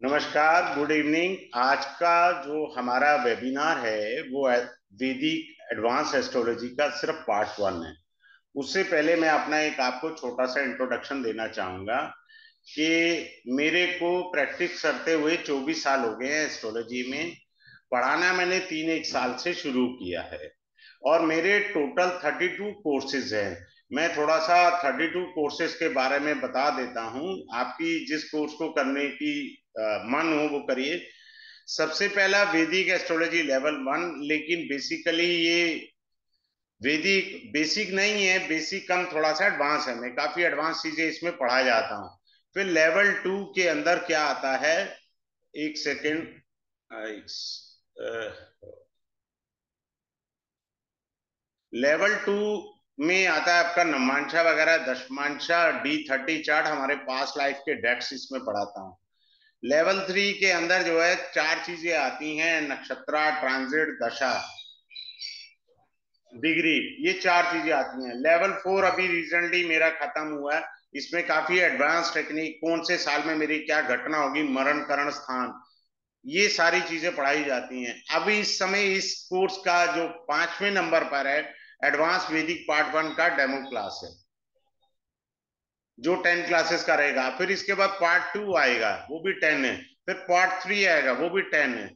नमस्कार, good evening. आज का जो हमारा वेबिनार है वो वैदिक एडवांस एस्ट्रोलॉजी का सिर्फ पार्ट 1 है। उससे पहले मैं अपना एक आपको छोटा सा इंट्रोडक्शन देना चाहूंगा कि मेरे को प्रैक्टिस करते हुए 24 साल हो गए हैं एस्ट्रोलॉजी में। पढ़ाना मैंने 3 एक साल से शुरू किया है और मेरे टोटल 32 कोर्सेज हैं। मैं थोड़ा सा 32 कोर्सेज के बारे में बता देता हूँ। आपकी जिस कोर्स को करने की मन हो वो करिए। सबसे पहला वैदिक एस्ट्रोलॉजी लेवल 1, लेकिन बेसिकली ये वैदिक बेसिक नहीं है, बेसिक कम थोड़ा सा एडवांस है। मैं काफी एडवांस चीजें इसमें पढ़ाया जाता हूँ। फिर लेवल 2 के अंदर क्या आता है, एक सेकेंड। लेवल 2 में आता है आपका नवमांशा वगैरह, दशमांशा, D30 चार्ट, हमारे पास्ट लाइफ के डेट्स इसमें पढ़ाता हूँ। लेवल 3 के अंदर जो है 4 चीजें आती हैं, नक्षत्रा, ट्रांजिट, दशा, डिग्री। ये 4 चीजें आती हैं। लेवल 4 अभी रिसेंटली मेरा खत्म हुआ है। इसमें काफी एडवांस टेक्निक, कौन से साल में मेरी क्या घटना होगी, मरण करण स्थान, ये सारी चीजें पढ़ाई जाती हैं। अभी इस समय इस कोर्स का जो 5वें नंबर पर है, एडवांस वैदिक पार्ट 1 का डेमो क्लास है, जो 10 क्लासेस का रहेगा। फिर इसके बाद पार्ट 2 आएगा, वो भी 10 है। फिर पार्ट 3 आएगा, वो भी 10 है।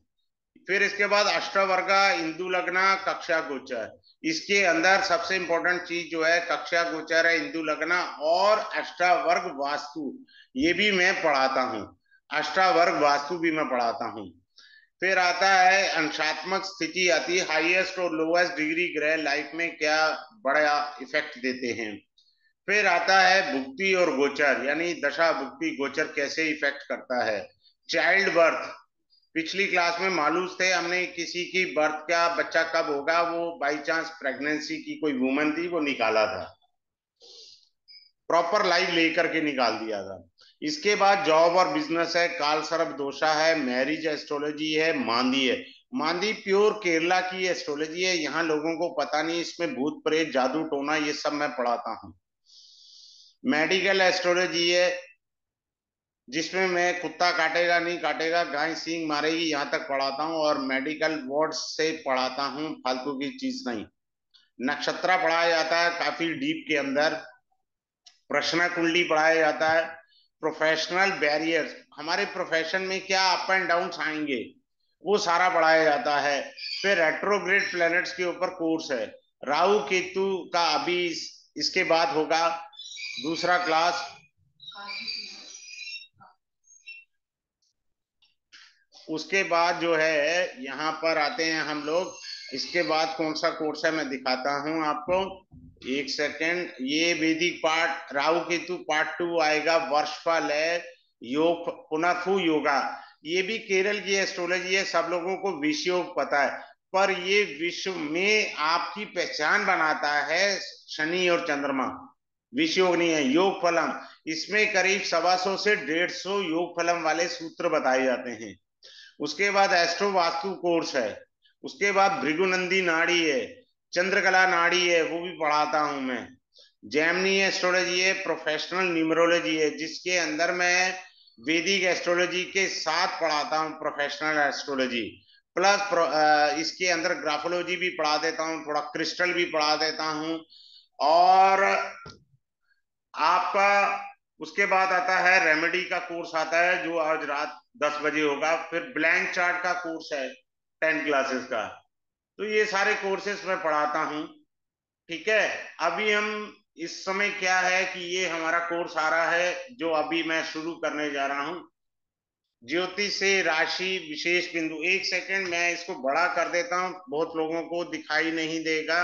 फिर इसके बाद अष्टवर्गा, इंदु लग्ना, कक्षा गोचर। इसके अंदर सबसे इंपॉर्टेंट चीज जो है कक्षा गोचर है, इंदु लग्ना और अष्टावर्ग वास्तु, ये भी मैं पढ़ाता हूँ। अष्टावर्ग वास्तु भी मैं पढ़ाता हूँ। फिर आता है अंशात्मक स्थिति, आती है हाईएस्ट और लोएस्ट डिग्री ग्रह लाइफ में क्या बड़ा इफेक्ट देते हैं। फिर आता है भुक्ति और गोचर, यानी दशा भुक्ति गोचर कैसे इफेक्ट करता है। चाइल्ड बर्थ, पिछली क्लास में मालूम थे हमने, किसी की बर्थ का बच्चा कब होगा, वो बाई चांस प्रेगनेंसी की कोई वुमन थी, वो निकाला था, प्रॉपर लाइव लेकर के निकाल दिया था। इसके बाद जॉब और बिजनेस है, काल सर्प दोषा है, मैरिज एस्ट्रोलॉजी है, मांदी है। मांदी प्योर केरला की एस्ट्रोलॉजी है, यहाँ लोगों को पता नहीं, इसमें भूत प्रेत जादू टोना ये सब मैं पढ़ाता हूँ। मेडिकल एस्ट्रोलॉजी है, जिसमें मैं कुत्ता काटेगा नहीं काटेगा, गाय सींग मारेगी, यहां तक पढ़ाता हूँ और मेडिकल वर्ड से पढ़ाता हूँ, फालतू की चीज नहीं। नक्षत्रा पढ़ाया जाता है काफी डीप के अंदर। प्रश्न कुंडली पढ़ाया जाता है। प्रोफेशनल बैरियर्स, हमारे प्रोफेशन में क्या अप एंड डाउन आएंगे, वो सारा पढ़ाया जाता है। फिर रेट्रोग्रेड प्लैनेट्स के ऊपर कोर्स है। राहु केतु का अभी इसके बाद होगा दूसरा क्लास। उसके बाद जो है यहाँ पर आते हैं हम लोग। इसके बाद कौन सा कोर्स है मैं दिखाता हूँ आपको, एक सेकेंड। ये वैदिक पार्ट राहु केतु पार्ट 2 आएगा, वर्षफल है, योग पुनर्फु योगा। ये भी केरल की एस्ट्रोलॉजी है, सब लोगों को विश्व योग पता है, पर ये विश्व में आपकी पहचान बनाता है शनि और चंद्रमा। विश्व योग नहीं है, योग फलम। इसमें करीब 125 से 150 योग फलम वाले सूत्र बताए जाते हैं। उसके बाद एस्ट्रो वास्तु कोर्स है। उसके बाद भृगुनंदी नाड़ी है, चंद्रकला नाड़ी है, वो भी पढ़ाता हूं मैं। जैमिनी एस्ट्रोलॉजी है, प्रोफेशनल न्यूमरोलॉजी है, जिसके अंदर मैं वैदिक एस्ट्रोलॉजी के साथ पढ़ाता हूँ प्रोफेशनल एस्ट्रोलॉजी। प्लस इसके अंदर ग्राफोलॉजी भी पढ़ा देता हूँ, थोड़ा क्रिस्टल भी पढ़ा देता हूँ। और आपका उसके बाद आता है रेमेडी का कोर्स आता है, जो आज रात 10 बजे होगा। फिर ब्लैंक चार्ट का कोर्स है 10 क्लासेस का। तो ये सारे कोर्सेस मैं पढ़ाता हूँ। ठीक है। अभी हम इस समय क्या है कि ये हमारा कोर्स आ रहा है जो अभी मैं शुरू करने जा रहा हूँ, ज्योतिष से राशि विशेष बिंदु। एक सेकेंड, मैं इसको बड़ा कर देता हूँ, बहुत लोगों को दिखाई नहीं देगा।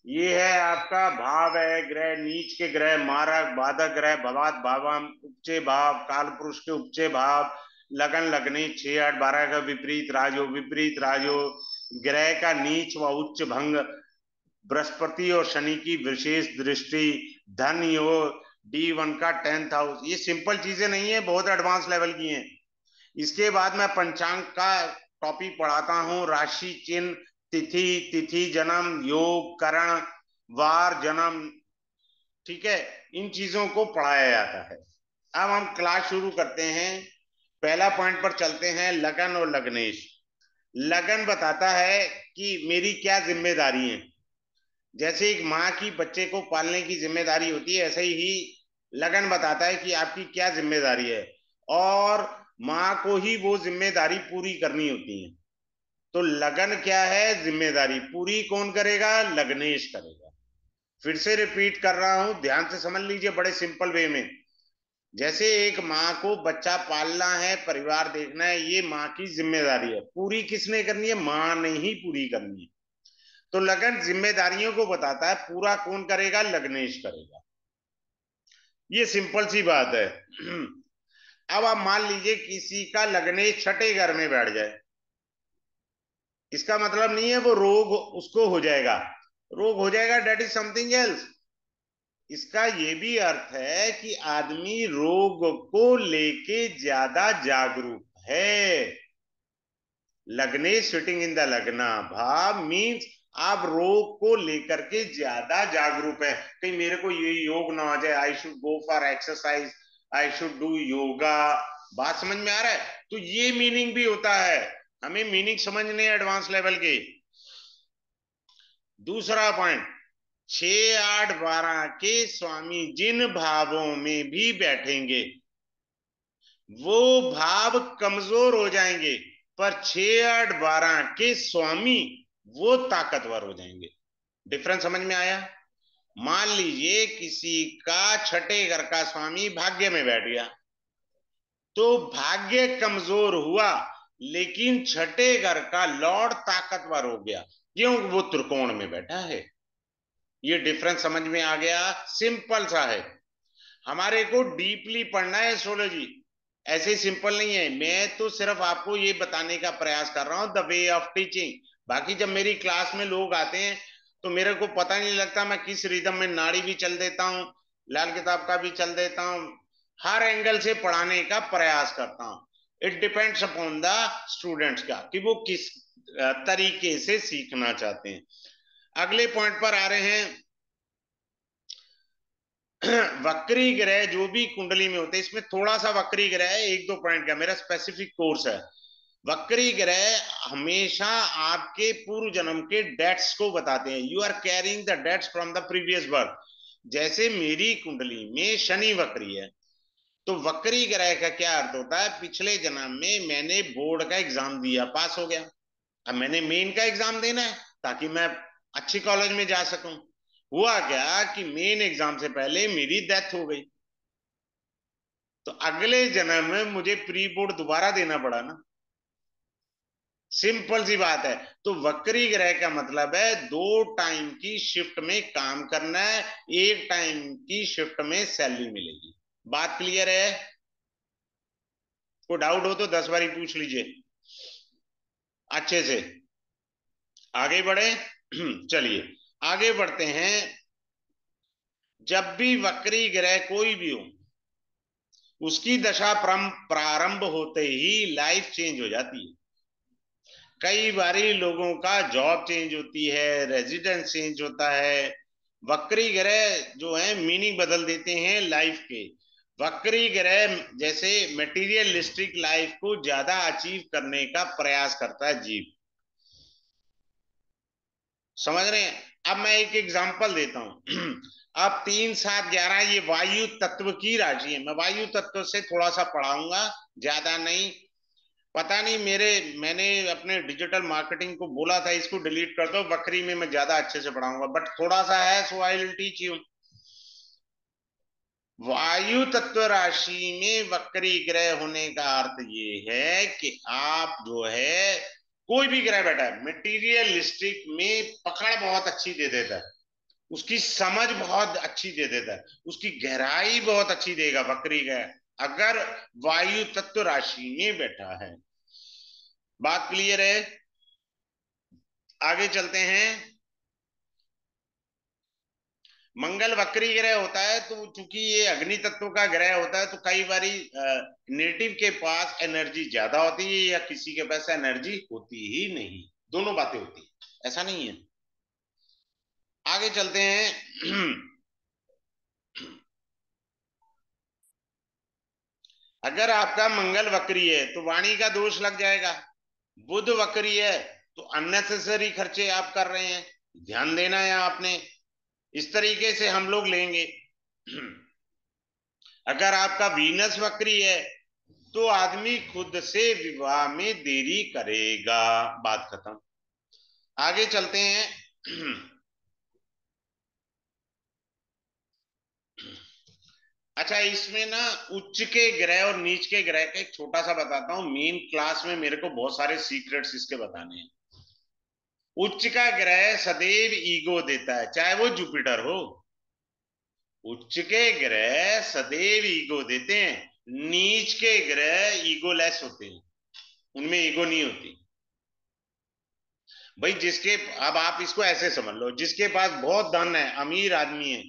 ये है आपका भाव है, ग्रह नीच के ग्रह, मारक बाधक ग्रह, भवात भावम, उपचे भाव, काल पुरुष के उपचे भाव, लगन लगनी 6 8 12 का विपरीत राजयोग, विपरीत राजयोग, ग्रह का नीच व उच्च भंग, बृहस्पति और शनि की विशेष दृष्टि, धन योग, D1 का 10th हाउस। ये सिंपल चीजें नहीं है, बहुत एडवांस लेवल की हैं। इसके बाद मैं पंचांग का टॉपिक पढ़ाता हूँ, राशि चिन्ह, तिथि, तिथि जन्म, योग, करण, वार, जन्म, ठीक है, इन चीजों को पढ़ाया जाता है। अब हम क्लास शुरू करते हैं। पहला पॉइंट पर चलते हैं, लगन और लग्नेश। लगन बताता है कि मेरी क्या जिम्मेदारी है। जैसे एक माँ की बच्चे को पालने की जिम्मेदारी होती है, ऐसे ही लगन बताता है कि आपकी क्या जिम्मेदारी है, और माँ को ही वो जिम्मेदारी पूरी करनी होती है। तो लगन क्या है? जिम्मेदारी। पूरी कौन करेगा? लग्नेश करेगा। फिर से रिपीट कर रहा हूं, ध्यान से समझ लीजिए बड़े सिंपल वे में। जैसे एक माँ को बच्चा पालना है, परिवार देखना है, ये माँ की जिम्मेदारी है। पूरी किसने करनी है? माँ ने ही पूरी करनी है। तो लगन जिम्मेदारियों को बताता है, पूरा कौन करेगा? लग्नेश करेगा। ये सिंपल सी बात है। अब आप मान लीजिए किसी का लग्नेश छठे घर में बैठ जाए, इसका मतलब नहीं है वो रोग उसको हो जाएगा। रोग हो जाएगा, डेट इज समथिंग एल्स। इसका ये भी अर्थ है कि आदमी रोग को लेके ज्यादा जागरूक है। लग्ने सिटिंग इन द लग्ना भाव मीन्स आप रोग को लेकर के ज्यादा जागरूक है। कहीं मेरे को ये योग ना आ जाए, I should go for exercise, I should do yoga. बात समझ में आ रहा है? तो ये मीनिंग भी होता है, हमें मीनिंग समझने एडवांस लेवल के। दूसरा पॉइंट, 6, 8, 12 के स्वामी जिन भावों में भी बैठेंगे वो भाव कमजोर हो जाएंगे, पर 6, 8, 12 के स्वामी वो ताकतवर हो जाएंगे। डिफरेंस समझ में आया? मान लीजिए किसी का छठे घर का स्वामी भाग्य में बैठ गया, तो भाग्य कमजोर हुआ, लेकिन छठे घर का लॉर्ड ताकतवर हो गया। क्यों? वो त्रिकोण में बैठा है। ये डिफरेंस समझ में आ गया? सिंपल सा है। हमारे को डीपली पढ़ना है एस्ट्रोलॉजी, ऐसे सिंपल नहीं है। मैं तो सिर्फ आपको ये बताने का प्रयास कर रहा हूं, द वे ऑफ टीचिंग। बाकी जब मेरी क्लास में लोग आते हैं तो मेरे को पता नहीं लगता मैं किस रिदम में, नाड़ी भी चल देता हूँ, लाल किताब का भी चल देता हूँ, हर एंगल से पढ़ाने का प्रयास करता हूँ। It depends upon the students का कि वो किस तरीके से सीखना चाहते हैं। अगले पॉइंट पर आ रहे हैं। वक्री ग्रह जो भी कुंडली में होते हैं, इसमें थोड़ा सा वक्री ग्रह है, 1, 2 पॉइंट का मेरा स्पेसिफिक कोर्स है। वक्री ग्रह हमेशा आपके पूर्व जन्म के डेट्स को बताते हैं। You are carrying the dates from the previous birth. जैसे मेरी कुंडली में शनि वक्री है, तो वक्री ग्रह का क्या अर्थ होता है? पिछले जन्म में मैंने बोर्ड का एग्जाम दिया, पास हो गया, अब मैंने मेन का एग्जाम देना है ताकि मैं अच्छी कॉलेज में जा सकूं। हुआ क्या कि मेन एग्जाम से पहले मेरी डेथ हो गई, तो अगले जन्म में मुझे प्री बोर्ड दोबारा देना पड़ा ना। सिंपल सी बात है। तो वक्री ग्रह का मतलब है 2 टाइम की शिफ्ट में काम करना है, 1 टाइम की शिफ्ट में सैलरी मिलेगी। बात क्लियर है? कोई डाउट हो तो 10 बारी पूछ लीजिए अच्छे से। आगे बढ़े। चलिए आगे बढ़ते हैं। जब भी वक्री ग्रह कोई भी हो, उसकी दशा प्रारंभ होते ही लाइफ चेंज हो जाती है। कई बारी लोगों का जॉब चेंज होती है, रेजिडेंस चेंज होता है। वक्री ग्रह जो है मीनिंग बदल देते हैं लाइफ के। वक्री ग्रह जैसे मटेरियलिस्टिक लाइफ को ज्यादा अचीव करने का प्रयास करता है जीव। समझ रहे हैं? अब मैं एक एग्जांपल देता हूं। अब 3, 7, 11 ये वायु तत्व की राशि है। मैं वायु तत्व से थोड़ा सा पढ़ाऊंगा, ज्यादा नहीं। पता नहीं मेरे, मैंने अपने डिजिटल मार्केटिंग को बोला था इसको डिलीट कर दो, बकरी में मैं ज्यादा अच्छे से पढ़ाऊंगा, बट थोड़ा सा है, सो आई विल टीच यू। वायु तत्व राशि में वक्री ग्रह होने का अर्थ ये है कि आप जो है, कोई भी ग्रह बैठा है मटीरियलिस्टिक में पकड़ बहुत अच्छी दे देता है, उसकी समझ बहुत अच्छी दे देता है, उसकी गहराई बहुत अच्छी देगा वक्री ग्रह अगर वायु तत्व राशि में बैठा है। बात क्लियर है? आगे चलते हैं। मंगल वक्री ग्रह होता है, तो चूंकि ये अग्नि तत्व का ग्रह होता है, तो कई बारी नेटिव के पास एनर्जी ज्यादा होती है या किसी के पास एनर्जी होती ही नहीं, दोनों बातें होती है, ऐसा नहीं है। आगे चलते हैं। अगर आपका मंगल वक्री है तो वाणी का दोष लग जाएगा। बुध वक्री है तो अननेसेसरी खर्चे आप कर रहे हैं, ध्यान देना है आपने। इस तरीके से हम लोग लेंगे। अगर आपका वीनस वक्री है तो आदमी खुद से विवाह में देरी करेगा, बात खत्म। आगे चलते हैं। अच्छा, इसमें ना उच्च के ग्रह और नीच के ग्रह का एक छोटा सा बताता हूं, मेन क्लास में मेरे को बहुत सारे सीक्रेट्स इसके बताने हैं। उच्च का ग्रह सदैव ईगो देता है, चाहे वो जुपिटर हो। उच्च के ग्रह सदैव ईगो देते हैं, नीच के ग्रह ईगोलेस होते हैं, उनमें ईगो नहीं होती। भाई जिसके, अब आप इसको ऐसे समझ लो, जिसके पास बहुत धन है, अमीर आदमी है,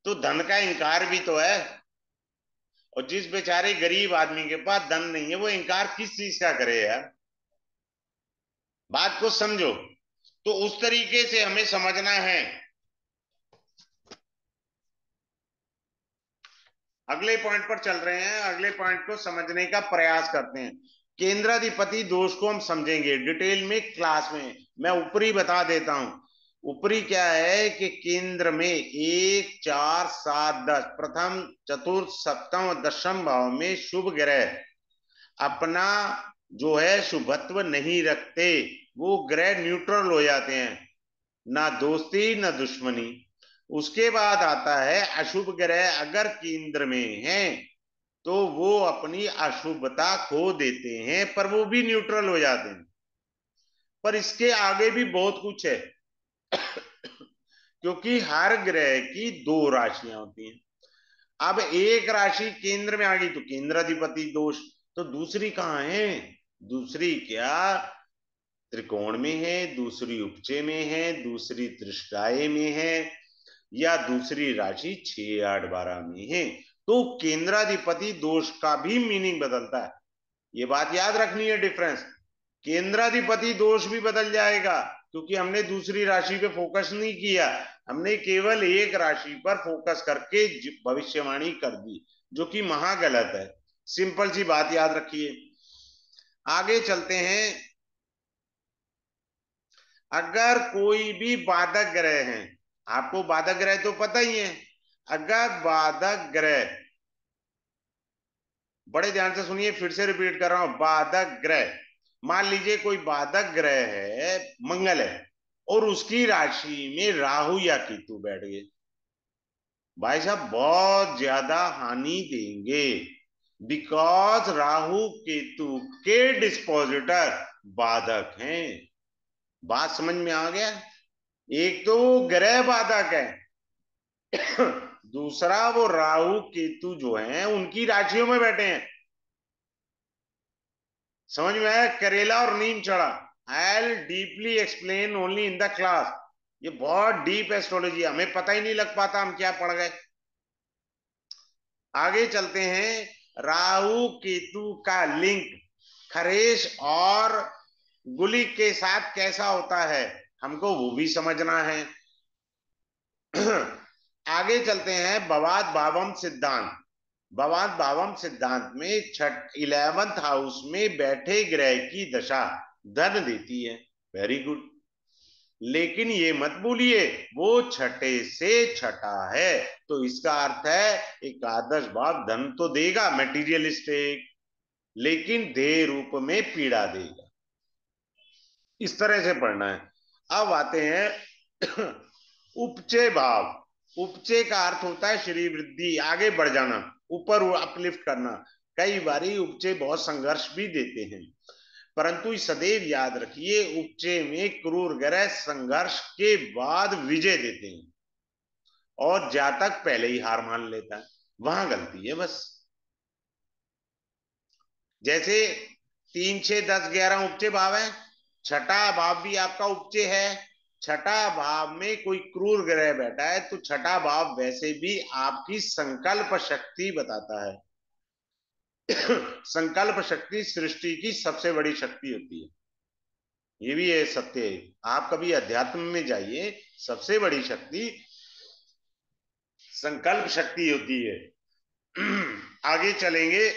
तो धन का इंकार भी तो है। और जिस बेचारे गरीब आदमी के पास धन नहीं है, वो इंकार किस चीज का करे यार, बात को समझो। तो उस तरीके से हमें समझना है। अगले पॉइंट पर चल रहे हैं, अगले पॉइंट को समझने का प्रयास करते हैं। केंद्राधिपति दोष को हम समझेंगे डिटेल में क्लास में। मैं ऊपरी बता देता हूं। ऊपरी क्या है कि केंद्र में 1 4 7 10 प्रथम चतुर्थ सप्तम और दशम भाव में शुभ ग्रह अपना जो है शुभत्व नहीं रखते, वो ग्रह न्यूट्रल हो जाते हैं, ना दोस्ती ना दुश्मनी। उसके बाद आता है अशुभ ग्रह अगर केंद्र में है तो वो अपनी अशुभता खो देते हैं, पर वो भी न्यूट्रल हो जाते हैं। पर इसके आगे भी बहुत कुछ है। क्योंकि हर ग्रह की दो राशियां होती हैं। अब एक राशि केंद्र में आ गई तो केंद्राधिपति दोष, तो दूसरी कहां है? दूसरी क्या त्रिकोण में है, दूसरी उपचे में है, दूसरी त्रिष्टाए में है, या दूसरी राशि 6 8 12 में है। तो केंद्राधिपति दोष का भी मीनिंग बदलता है, ये बात याद रखनी है डिफरेंस। केंद्राधिपति दोष भी बदल जाएगा, क्योंकि हमने दूसरी राशि पे फोकस नहीं किया, हमने केवल एक राशि पर फोकस करके भविष्यवाणी कर दी, जो कि महा गलत है। सिंपल सी बात याद रखिए। आगे चलते हैं। अगर कोई भी बाधक ग्रह है, आपको बाधक ग्रह तो पता ही है। अगर बाधक ग्रह, बड़े ध्यान से सुनिए, फिर से रिपीट कर रहा हूं, बाधक ग्रह, मान लीजिए कोई बाधक ग्रह है, मंगल है, और उसकी राशि में राहु या केतु बैठ गए, भाई साहब बहुत ज्यादा हानि देंगे। बिकॉज राहु केतु के डिस्पोजिटर बाधक हैं। बात समझ में आ गया? एक तो वो ग्रह बाधक है, दूसरा वो राहु केतु जो है उनकी राशियों में बैठे हैं। समझ में आया? करेला और नीम चढ़ा। I will deeply explain only in the class. ये बहुत डीप एस्ट्रोलॉजी, हमें पता ही नहीं लग पाता हम क्या पढ़ गए। आगे चलते हैं। राहु केतु का लिंक खरेश और गुलिक के साथ कैसा होता है, हमको वो भी समझना है। आगे चलते हैं। बवाद भावम सिद्धांत। बवाद भावम सिद्धांत में छठ 11th हाउस में बैठे ग्रह की दशा धन देती है, वेरी गुड। लेकिन ये मत भूलिए वो छठे से छठा है, तो इसका अर्थ है एकादश भाव धन तो देगा मेटीरियलिस्टिक, लेकिन देह रूप में पीड़ा देगा। इस तरह से पढ़ना है। अब आते हैं उपचय भाव। उपचय का अर्थ होता है श्री वृद्धि, आगे बढ़ जाना, ऊपर अपलिफ्ट करना। कई बारी उपचय बहुत संघर्ष भी देते हैं, परंतु सदैव याद रखिए उपचय में क्रूर ग्रह संघर्ष के बाद विजय देते हैं, और जातक पहले ही हार मान लेता है, वहां गलती है बस। जैसे 3 6 10 11 उपचय भाव है, छठा भाव भी आपका उपचय है, छठा भाव में कोई क्रूर ग्रह बैठा है तो छठा भाव वैसे भी आपकी संकल्प शक्ति बताता है। संकल्प शक्ति सृष्टि की सबसे बड़ी शक्ति होती है, ये भी है सत्य है। आप कभी अध्यात्म में जाइए, सबसे बड़ी शक्ति संकल्प शक्ति होती है। आगे चलेंगे।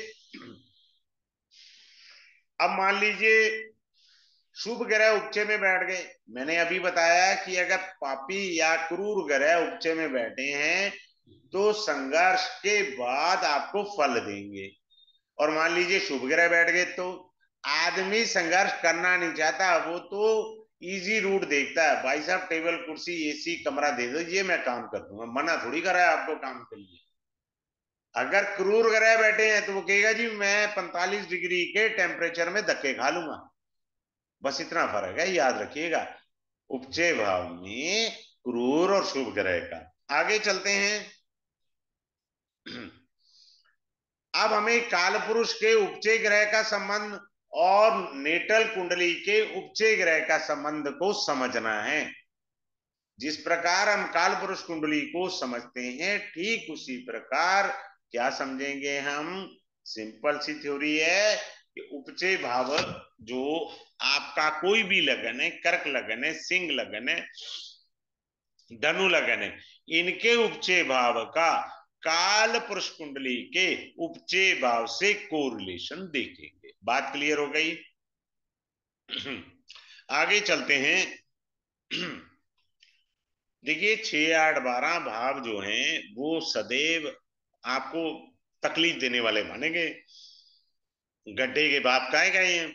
अब मान लीजिए शुभ ग्रह उपचे में बैठ गए। मैंने अभी बताया कि अगर पापी या क्रूर ग्रह उपचे में बैठे हैं तो संघर्ष के बाद आपको फल देंगे। और मान लीजिए शुभ ग्रह बैठ गए तो आदमी संघर्ष करना नहीं चाहता, वो तो इजी रूट देखता है, भाई साहब टेबल कुर्सी एसी कमरा दे दो, ये मैं काम कर दूंगा, मना थोड़ी कर रहा है आपको काम के लिए। अगर क्रूर ग्रह बैठे हैं तो वो कहेगा जी मैं 45 डिग्री के टेम्परेचर में धक्के खा लूंगा। बस इतना फर्क है, याद रखिएगा, उपचय भाव में क्रूर और शुभ ग्रह का। आगे चलते हैं। अब हमें काल पुरुष के उपचय ग्रह का संबंध और नेटल कुंडली के उपचय ग्रह का संबंध को समझना है। जिस प्रकार हम काल पुरुष कुंडली को समझते हैं ठीक उसी प्रकार क्या समझेंगे हम, सिंपल सी थ्योरी है कि उपचय भाव जो आपका कोई भी लगन है, कर्क लगन है, सिंह लगन है, धनु लगन है, इनके उपचय भाव का काल पुरुष कुंडली के उपचय भाव से कोरिलेशन देखेंगे। बात क्लियर हो गई? आगे चलते हैं। देखिए 6, 8, 12 भाव जो हैं वो सदैव आपको तकलीफ देने वाले माने गए, गड्ढे के बाप काहे गए हैं।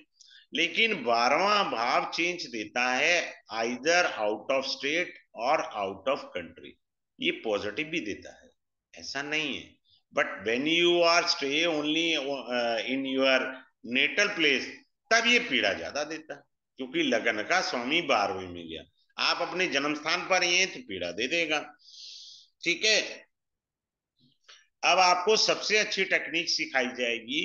लेकिन 12वां भाव चेंज देता है आइदर आउट ऑफ स्टेट और आउट ऑफ कंट्री, ये पॉजिटिव भी देता है, ऐसा नहीं है। But when you are stay only in your natal place, तब ये पीड़ा ज्यादा देता है, क्योंकि लगन का स्वामी 12वें में गया। आप अपने जन्म स्थान पर ही हैं तो पीड़ा दे देगा। ठीक है। अब आपको सबसे अच्छी टेक्निक सिखाई जाएगी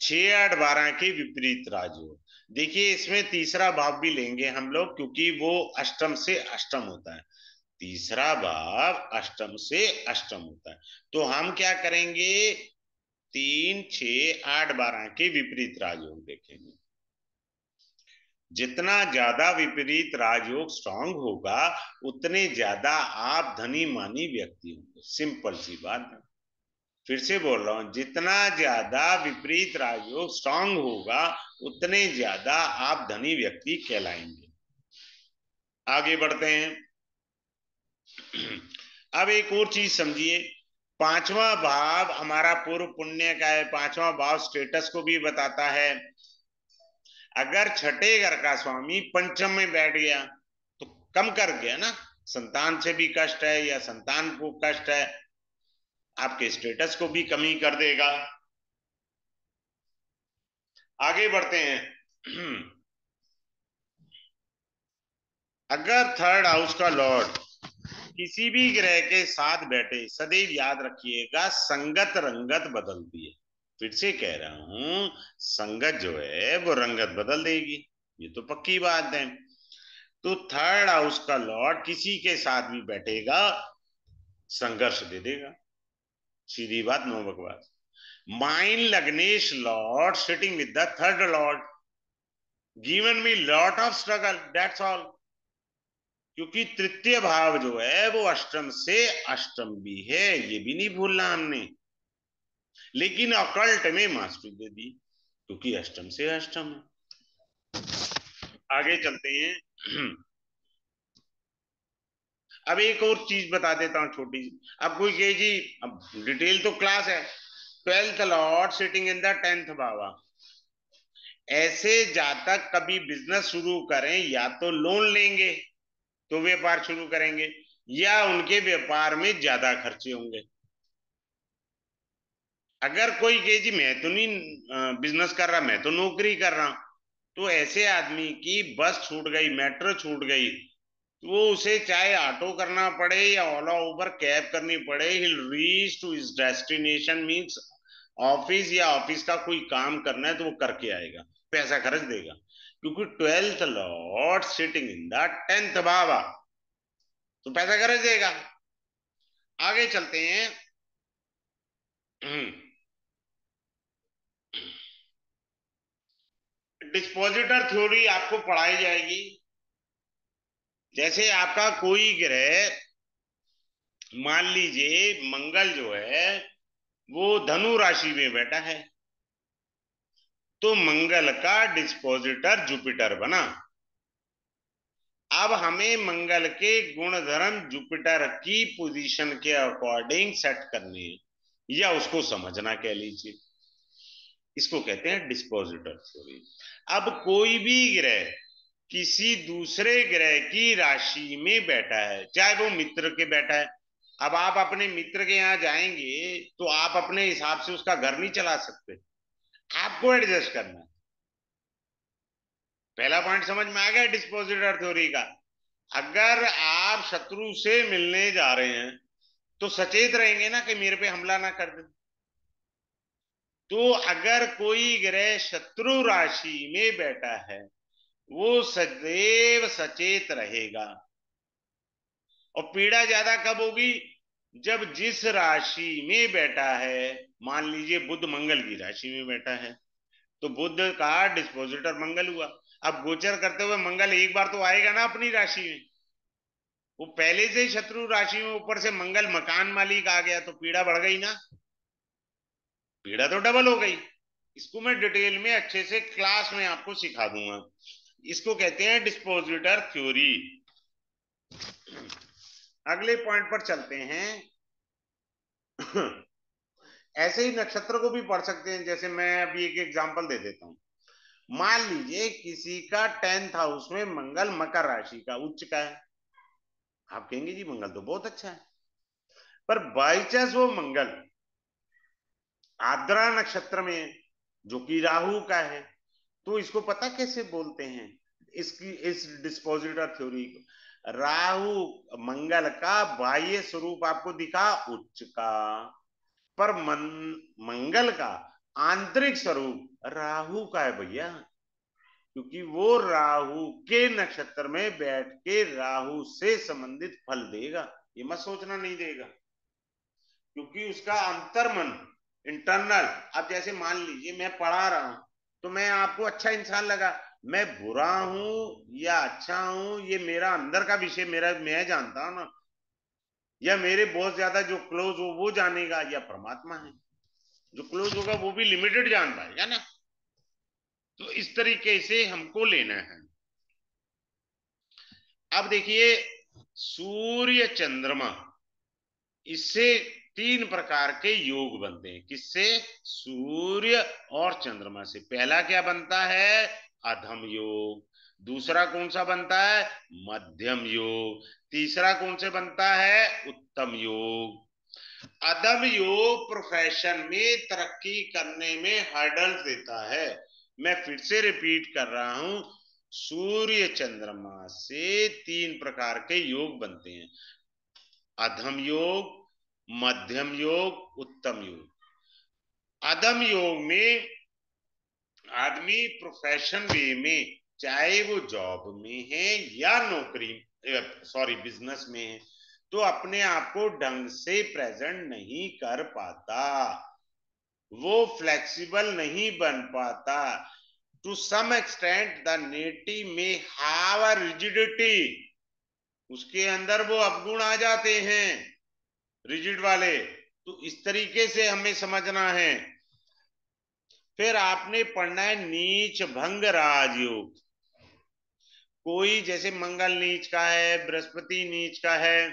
6, 8, 12 के विपरीत राजयोग। देखिए इसमें तीसरा भाव भी लेंगे हम लोग, क्योंकि वो अष्टम से अष्टम होता है, तीसरा भाव अष्टम से अष्टम होता है। तो हम क्या करेंगे, 3, 6, 8, 12 के विपरीत राजयोग देखेंगे। जितना ज्यादा विपरीत राजयोग स्ट्रांग होगा उतने ज्यादा आप धनी मानी व्यक्ति होंगे, सिंपल सी बात है। फिर से बोल रहा हूं, जितना ज्यादा विपरीत राजयोग स्ट्रांग होगा उतने ज्यादा आप धनी व्यक्ति कहलाएंगे। आगे बढ़ते हैं। अब एक और चीज समझिए, 5वां भाव हमारा पूर्व पुण्य का है, 5वां भाव स्टेटस को भी बताता है। अगर छठे घर का स्वामी पंचम में बैठ गया तो कम कर गया ना, संतान से भी कष्ट है या संतान को कष्ट है, आपके स्टेटस को भी कमी कर देगा। आगे बढ़ते हैं। अगर थर्ड हाउस का लॉर्ड किसी भी ग्रह के साथ बैठे, सदैव याद रखिएगा संगत रंगत बदलती है। फिर से कह रहा हूं, संगत जो है वो रंगत बदल देगी, ये तो पक्की बात है। तो थर्ड हाउस का लॉर्ड किसी के साथ भी बैठेगा संघर्ष दे देगा, सीधी बात, नो बकवास। माइन लग्नेश lord sitting with the third lord given me lot of struggle, that's all. क्योंकि तृतीय भाव जो है वो अष्टम से अष्टम भी है, ये भी नहीं भूलना हमने। लेकिन अकल्ट में मास्टरी दे दी क्योंकि अष्टम से अष्टम है। आगे चलते हैं। अब एक और चीज बता देता हूं छोटी सी। अब कोई कहे जी, अब डिटेल तो क्लास है, 12th Lord sitting in the 10th भावा। ऐसे जातक कभी बिजनेस शुरू करें, या तो लोन लेंगे तो व्यापार शुरू करेंगे, या उनके व्यापार में ज्यादा खर्चे होंगे। अगर कोई कहे जी मैं तो नहीं बिजनेस कर रहा, मैं तो नौकरी कर रहा हूं, तो ऐसे आदमी की बस छूट गई, मेट्रो छूट गई, तो वो उसे चाहे ऑटो करना पड़े या ओला उबर कैब करनी पड़े, he reach to his destination, means office, या ऑफिस का कोई काम करना है तो वो करके आएगा, पैसा खर्च देगा। क्योंकि 12th Lord sitting in the 10th बाबा, तो पैसा गरज देगा। आगे चलते हैं। डिस्पोजिटर थ्योरी आपको पढ़ाई जाएगी। जैसे आपका कोई ग्रह, मान लीजिए मंगल जो है वो धनु राशि में बैठा है, तो मंगल का डिस्पोजिटर जुपिटर बना। अब हमें मंगल के गुणधर्म जुपिटर की पोजीशन के अकॉर्डिंग सेट करने हैं, या उसको समझना कह लीजिए। इसको कहते हैं डिस्पोजिटर थ्योरी। अब कोई भी ग्रह किसी दूसरे ग्रह की राशि में बैठा है, चाहे वो मित्र के बैठा है। अब आप अपने मित्र के यहाँ जाएंगे तो आप अपने हिसाब से उसका घर नहीं चला सकते, आपको एडजस्ट करना है। पहला पॉइंट समझ में आ गया डिस्पोजिटर थ्योरी का। अगर आप शत्रु से मिलने जा रहे हैं तो सचेत रहेंगे ना कि मेरे पे हमला ना कर दे। तो अगर कोई ग्रह शत्रु राशि में बैठा है, वो सदैव सचेत रहेगा। और पीड़ा ज्यादा कब होगी? जब जिस राशि में बैठा है, मान लीजिए बुध मंगल की राशि में बैठा है, तो बुध का डिस्पोजिटर मंगल हुआ। अब गोचर करते हुए मंगल एक बार तो आएगा ना अपनी राशि में। वो पहले से ही शत्रु राशि में, ऊपर से मंगल मकान मालिक आ गया, तो पीड़ा बढ़ गई ना, पीड़ा तो डबल हो गई। इसको मैं डिटेल में अच्छे से क्लास में आपको सिखा दूंगा। इसको कहते हैं डिस्पोजिटर थ्योरी। अगले पॉइंट पर चलते हैं। ऐसे ही नक्षत्र को भी पढ़ सकते हैं। जैसे मैं अभी एक एग्जांपल दे देता हूं। मान लीजिए किसी का 10th हाउस में मंगल मकर राशि का उच्च का है। आप कहेंगे जी मंगल तो बहुत अच्छा है, पर बाई चांस वो मंगल आर्द्रा नक्षत्र में, जो कि राहु का है, तो इसको पता कैसे बोलते हैं इसकी, इस डिस्पोजिटर थ्योरी को? राहु मंगल का बाह्य स्वरूप आपको दिखा उच्च का, पर मंगल का आंतरिक स्वरूप राहु का है भैया। क्योंकि वो राहु के नक्षत्र में बैठ के राहु से संबंधित फल देगा, ये मत सोचना नहीं देगा, क्योंकि उसका अंतर्मन, इंटरनल। अब जैसे मान लीजिए मैं पढ़ा रहा हूं, तो मैं आपको अच्छा इंसान लगा, मैं बुरा हूं या अच्छा हूं ये मेरा अंदर का विषय, मेरा मैं जानता हूं ना। या मेरे बहुत ज्यादा जो क्लोज हो वो जानेगा, या परमात्मा है जो क्लोज होगा वो भी लिमिटेड जान पाएगा ना। तो इस तरीके से हमको लेना है। अब देखिए, सूर्य चंद्रमा, इससे 3 प्रकार के योग बनते हैं। किससे? सूर्य और चंद्रमा से। पहला क्या बनता है? अधम योग। दूसरा कौन सा बनता है? मध्यम योग। तीसरा कौन से बनता है? उत्तम योग। अदब योग प्रोफेशन में तरक्की करने में हर्डल देता है। मैं फिर से रिपीट कर रहा हूं, सूर्य चंद्रमा से 3 प्रकार के योग बनते हैं। अधम योग, मध्यम योग, उत्तम योग। अधम योग में आदमी प्रोफेशन वे में, चाहे वो जॉब में है या नौकरी, सॉरी बिजनेस में है, तो अपने आप को ढंग से प्रेजेंट नहीं कर पाता, वो फ्लेक्सिबल नहीं बन पाता। To some extent the native में हैव अ रिजिडिटी, उसके अंदर वो अवगुण आ जाते हैं रिजिड वाले। तो इस तरीके से हमें समझना है। फिर आपने पढ़ना है नीच भंग राजयोग। कोई जैसे मंगल नीच का है, बृहस्पति नीच का है,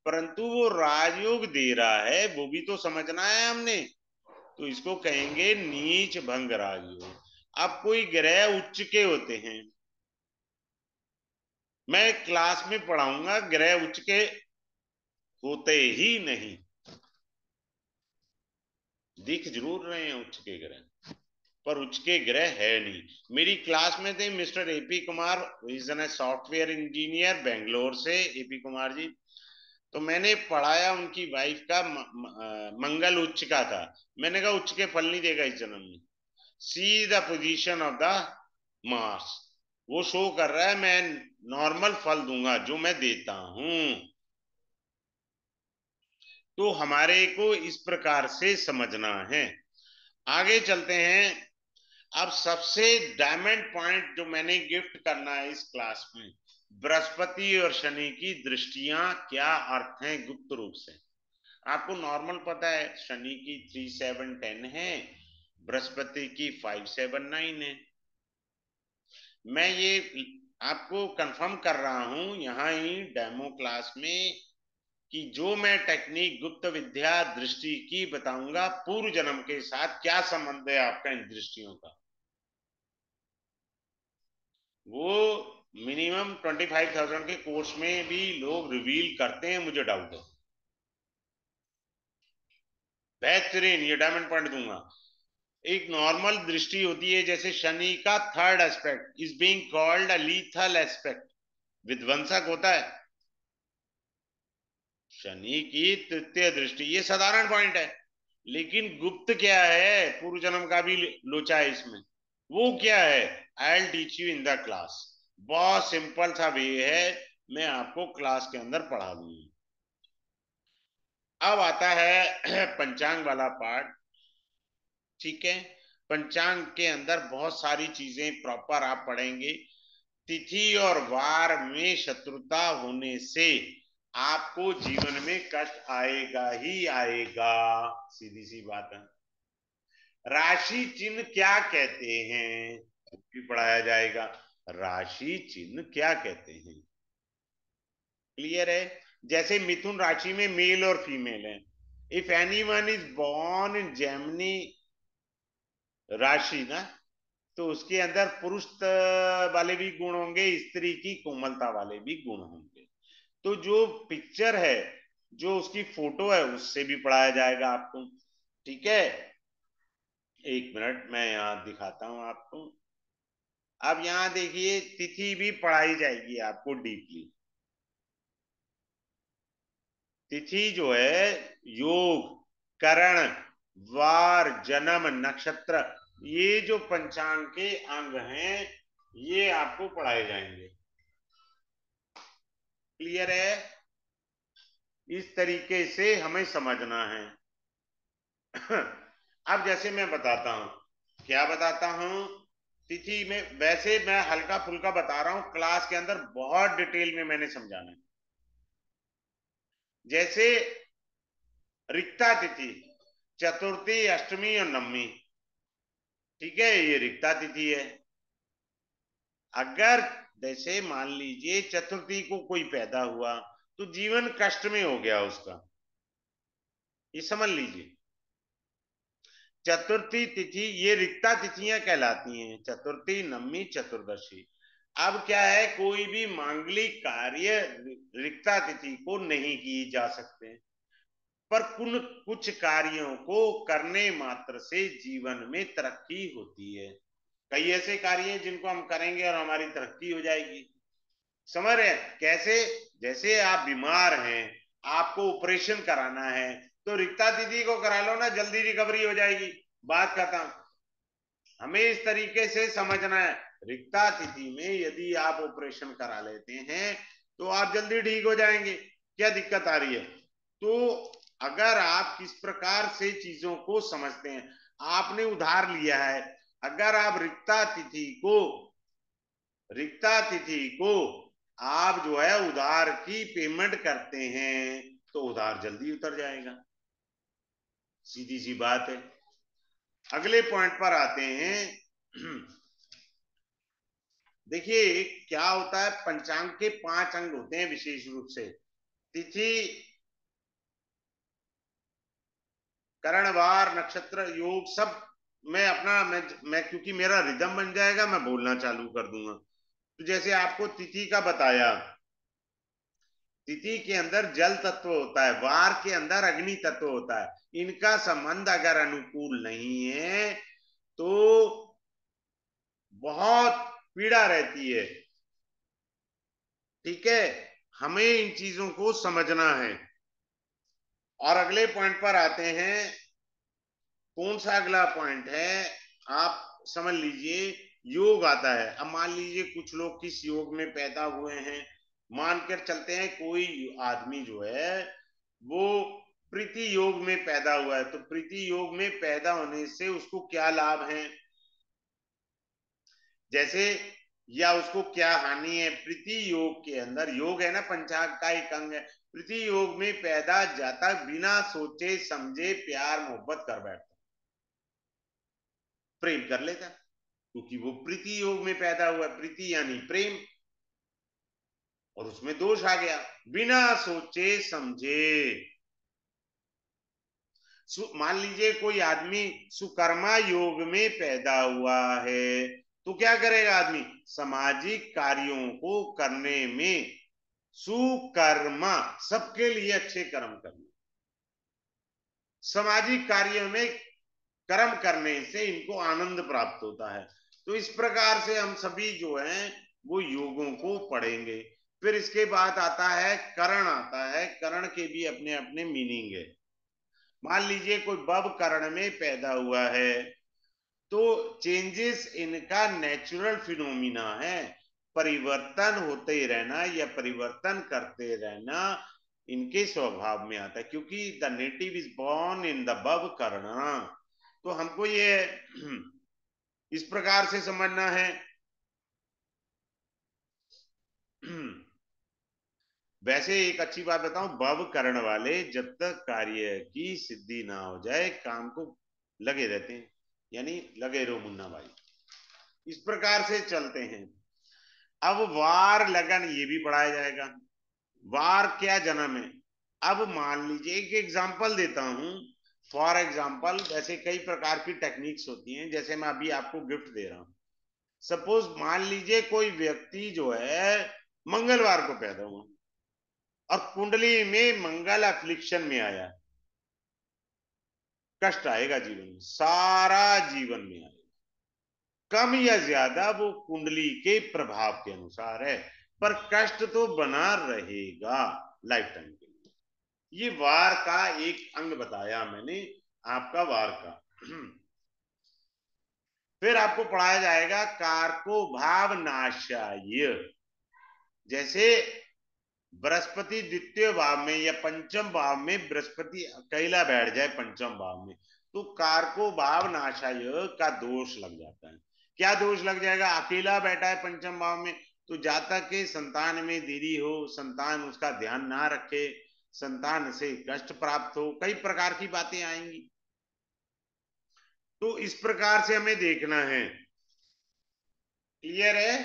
परंतु वो राजयोग दे रहा है, वो भी तो समझना है हमने। तो इसको कहेंगे नीच भंग राजयोग। अब कोई ग्रह उच्च के होते हैं, मैं क्लास में पढ़ाऊंगा, ग्रह उच्च के होते ही नहीं, दिख जरूर रहे हैं उच्च के ग्रह, पर उच्च के ग्रह है नहीं। मेरी क्लास में थे mister AP Kumar, is software engineer Bangalore से, एपी कुमार जी। तो मैंने पढ़ाया, उनकी वाइफ का मंगल उच्च का था। मैंने कहा उच्च के फल नहीं देगा इस जन्म में, see the position of the mass, वो शो कर रहा है मैं नॉर्मल फल दूंगा जो मैं देता हूं। तो हमारे को इस प्रकार से समझना है। आगे चलते हैं। अब सबसे डायमंड पॉइंट जो मैंने गिफ्ट करना है इस क्लास में, बृहस्पति और शनि की दृष्टियां क्या अर्थ हैं गुप्त रूप से। आपको नॉर्मल पता है, शनि की 3 7 10 है, बृहस्पति की 5 7 9 है। मैं ये आपको कंफर्म कर रहा हूं यहाँ ही डेमो क्लास में कि जो मैं टेक्निक गुप्त विद्या दृष्टि की बताऊंगा, पूर्व जन्म के साथ क्या संबंध है आपका इन दृष्टियों का, वो मिनिमम 25,000 के कोर्स में भी लोग रिवील करते हैं, मुझे डाउट है। बेहतरीन, ये डायमंड पॉइंट दूंगा। एक नॉर्मल दृष्टि होती है, जैसे शनि का third aspect is being called a lethal aspect, विध्वंसक होता है। शनि की तृतीय दृष्टि, ये साधारण पॉइंट है, लेकिन गुप्त क्या है, पूर्व जन्म का भी लोचा है इसमें। वो क्या है, I will teach you in the class. बहुत सिंपल सा वे है, मैं आपको क्लास के अंदर पढ़ा दूंगी। अब आता है पंचांग वाला पार्ट। ठीक है, पंचांग के अंदर बहुत सारी चीजें प्रॉपर आप पढ़ेंगे। तिथि और वार में शत्रुता होने से आपको जीवन में कष्ट आएगा ही आएगा, सीधी सी बात है। राशि चिन्ह क्या कहते हैं भी पढ़ाया जाएगा। राशि चिन्ह क्या कहते हैं, क्लियर है। जैसे मिथुन राशि में मेल और फीमेल है, if any one is born in Gemini राशि ना, तो उसके अंदर पुरुष वाले भी गुण होंगे, स्त्री की कोमलता वाले भी गुण होंगे। तो जो पिक्चर है, जो उसकी फोटो है, उससे भी पढ़ाया जाएगा आपको। ठीक है, एक मिनट मैं यहां दिखाता हूं आपको। अब यहां देखिए, तिथि भी पढ़ाई जाएगी आपको डीपली। तिथि जो है, योग, करण, वार, जन्म, नक्षत्र, ये जो पंचांग के अंग हैं, ये आपको पढ़ाए जाएंगे। क्लियर है, इस तरीके से हमें समझना है। अब जैसे मैं बताता हूं, क्या बताता हूं, तिथि में वैसे मैं हल्का फुल्का बता रहा हूं, क्लास के अंदर बहुत डिटेल में मैंने समझाना है। जैसे रिक्ता तिथि, चतुर्थी, अष्टमी और नवमी, ठीक है, ये रिक्ता तिथि है। अगर जैसे मान लीजिए चतुर्थी को कोई पैदा हुआ, तो जीवन कष्ट में हो गया उसका, ये समझ लीजिए। चतुर्थी तिथि ये रिक्ता तिथियां कहलाती हैं, चतुर्थी, नवमी, चतुर्दशी। अब क्या है, कोई भी मांगलिक कार्य रिक्ता तिथि को नहीं किए जा सकते, पर कुछ कार्यों को करने मात्र से जीवन में तरक्की होती है। कई ऐसे कार्य हैं जिनको हम करेंगे और हमारी तरक्की हो जाएगी। समझ रहे हैं कैसे, जैसे आप बीमार हैं, आपको ऑपरेशन कराना है, तो रिक्ता दीदी को करा लो ना, जल्दी रिकवरी हो जाएगी, बात खत्म। हमें इस तरीके से समझना है, रिक्ता तिथि में यदि आप ऑपरेशन करा लेते हैं तो आप जल्दी ठीक हो जाएंगे। क्या दिक्कत आ रही है, तो अगर आप किस प्रकार से चीजों को समझते हैं, आपने उधार लिया है, अगर आप रिक्ता तिथि को आप जो है उधार की पेमेंट करते हैं, तो उधार जल्दी उतर जाएगा, सीधी सी बात है। अगले पॉइंट पर आते हैं। देखिए क्या होता है, पंचांग के 5 अंग होते हैं विशेष रूप से, तिथि, करणवार, नक्षत्र, योग, सब। मैं क्योंकि मेरा रिदम बन जाएगा, मैं बोलना चालू कर दूंगा। तो जैसे आपको तिथि का बताया, तिथि के अंदर जल तत्व होता है, वार के अंदर अग्नि तत्व होता है। इनका संबंध अगर अनुकूल नहीं है तो बहुत पीड़ा रहती है। ठीक है, हमें इन चीजों को समझना है। और अगले पॉइंट पर आते हैं। कौन सा अगला पॉइंट है, आप समझ लीजिए। योग आता है। अब मान लीजिए कुछ लोग किस योग में पैदा हुए हैं, मानकर चलते हैं कोई आदमी जो है वो प्रीति योग में पैदा हुआ है, तो प्रीति योग में पैदा होने से उसको क्या लाभ है, जैसे, या उसको क्या हानि है। प्रीति योग के अंदर, योग है ना पंचांग का एक अंग है, प्रीति योग में पैदा जाता बिना सोचे समझे प्यार मोहब्बत कर बैठता, प्रेम कर लेता, क्योंकि वो प्रीति योग में पैदा हुआ। प्रीति यानी प्रेम, और उसमें दोष आ गया, बिना सोचे समझे। मान लीजिए कोई आदमी सुकर्मा योग में पैदा हुआ है, तो क्या करेगा आदमी, सामाजिक कार्यों को करने में, सुकर्मा सबके लिए अच्छे कर्म करने, सामाजिक कार्यों में कर्म करने से इनको आनंद प्राप्त होता है। तो इस प्रकार से हम सभी जो हैं वो योगों को पढ़ेंगे। फिर इसके बाद आता है करण, आता है करण के भी अपने अपने मीनिंग है। मान लीजिए कोई बब करण में पैदा हुआ है, तो चेंजेस इनका नेचुरल फिनोमिना है, परिवर्तन होते ही रहना या परिवर्तन करते रहना इनके स्वभाव में आता है, क्योंकि the native is born in the बब कर्ण। तो हमको ये इस प्रकार से समझना है। वैसे एक अच्छी बात बताऊं, भव करण वाले जब तक कार्य की सिद्धि ना हो जाए काम को लगे रहते हैं, यानी लगे रहो मुन्ना भाई, इस प्रकार से चलते हैं। अब वार लगन ये भी पढ़ाया जाएगा, वार क्या जन्म है। अब मान लीजिए एक एग्जांपल देता हूं, फॉर एग्जांपल, वैसे कई प्रकार की टेक्निक्स होती हैं, जैसे मैं अभी आपको गिफ्ट दे रहा हूं। सपोज मान लीजिए कोई व्यक्ति जो है मंगलवार को पैदा हुआ और कुंडली में मंगल अफ्लिक्शन में आया, कष्ट आएगा जीवन में, सारा जीवन में आएगा, कम या ज्यादा वो कुंडली के प्रभाव के अनुसार है, पर कष्ट तो बना रहेगा लाइफ टाइम के लिए। ये वार का एक अंग बताया मैंने आपका, वार का। फिर आपको पढ़ाया जाएगा कारको भाव नाशाय, जैसे बृहस्पति द्वितीय भाव में या पंचम भाव में बृहस्पति अकेला बैठ जाए पंचम भाव में, तो कारको भाव नाशाय का दोष लग जाता है। क्या दोष लग जाएगा, अकेला बैठा है पंचम भाव में, तो जातक के संतान में देरी हो, संतान उसका ध्यान ना रखे, संतान से कष्ट प्राप्त हो, कई प्रकार की बातें आएंगी। तो इस प्रकार से हमें देखना है। क्लियर है,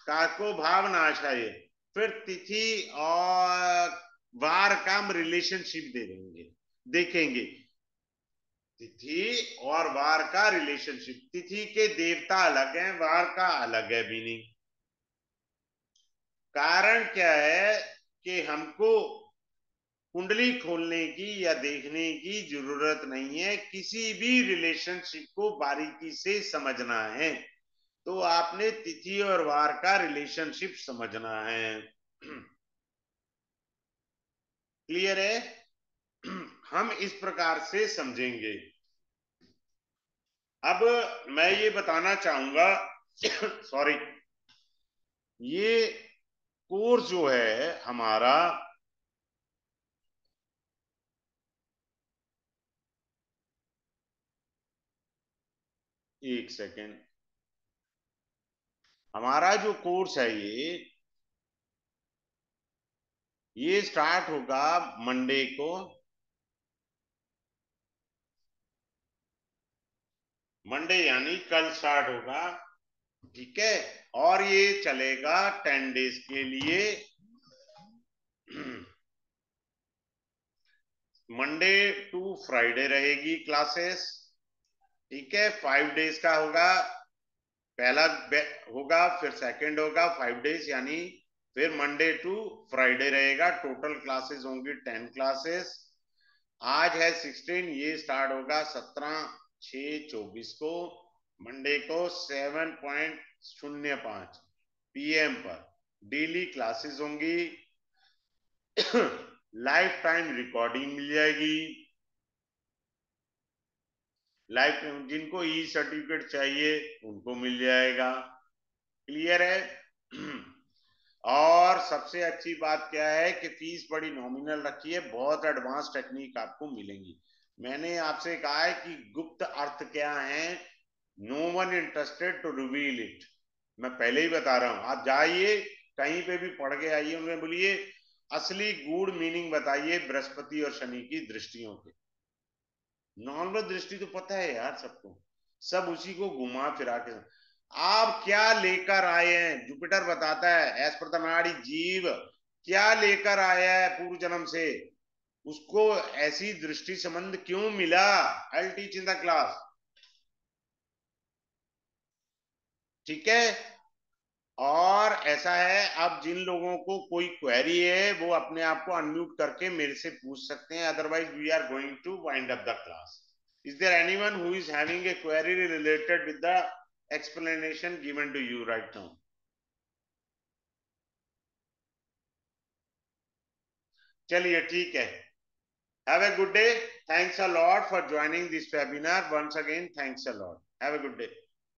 काको भाव नाशाय। फिर तिथि और वार का हम रिलेशनशिप दे देंगे, देखेंगे तिथि और वार का रिलेशनशिप। तिथि के देवता अलग हैं, वार का अलग है मीनिंग। कारण क्या है कि हमको कुंडली खोलने की या देखने की जरूरत नहीं है, किसी भी रिलेशनशिप को बारीकी से समझना है तो आपने तिथि और वार का रिलेशनशिप समझना है। क्लियर है, हम इस प्रकार से समझेंगे। अब मैं ये बताना चाहूंगा, सॉरी, ये कोर्स जो है हमारा, एक सेकेंड, हमारा जो कोर्स है ये स्टार्ट होगा मंडे को, मंडे यानी कल स्टार्ट होगा, ठीक है, और ये चलेगा 10 डेज के लिए। मंडे टू फ्राइडे रहेगी क्लासेस, ठीक है, 5 डेज का होगा, पहला होगा, फिर सेकंड होगा 5 डेज, यानी फिर मंडे टू फ्राइडे रहेगा। टोटल क्लासेस होंगी 10 क्लासेस। आज है 16, ये स्टार्ट होगा 17/6/24 को, मंडे को 7:05 PM पर डेली क्लासेस होंगी। लाइफ टाइम रिकॉर्डिंग मिल जाएगी। लाइफ, जिनको ई सर्टिफिकेट चाहिए उनको मिल जाएगा। क्लियर है? और सबसे अच्छी बात क्या है कि फीस बड़ी नॉमिनल रखी है, बहुत एडवांस टेक्निक आपको मिलेंगी। मैंने आपसे कहा है कि गुप्त अर्थ क्या है, no one interested to reveal it. मैं पहले ही बता रहा हूं, आप जाइए कहीं पे भी पढ़ के आइए, उन्हें बोलिए असली गूढ़ मीनिंग बताइए बृहस्पति और शनि की दृष्टियों के। नॉर्मल दृष्टि तो पता है यार सबको, सब उसी को घुमा फिरा के। आप क्या लेकर आए हैं, जुपिटर बताता है एज पर तमारी जीव क्या लेकर आया है पूर्व जन्म से, उसको ऐसी दृष्टि संबंध क्यों मिला। I teach in the class. ठीक है? और ऐसा है, अब जिन लोगों को कोई क्वेरी है वो अपने आप को अनम्यूट करके मेरे से पूछ सकते हैं, otherwise we are going to wind up the class. Is there anyone who is having a query related with the explanation given to you right now? चलिए ठीक है। Have a good day. Thanks a lot for joining this webinar. Once again, thanks a lot. Have a good day.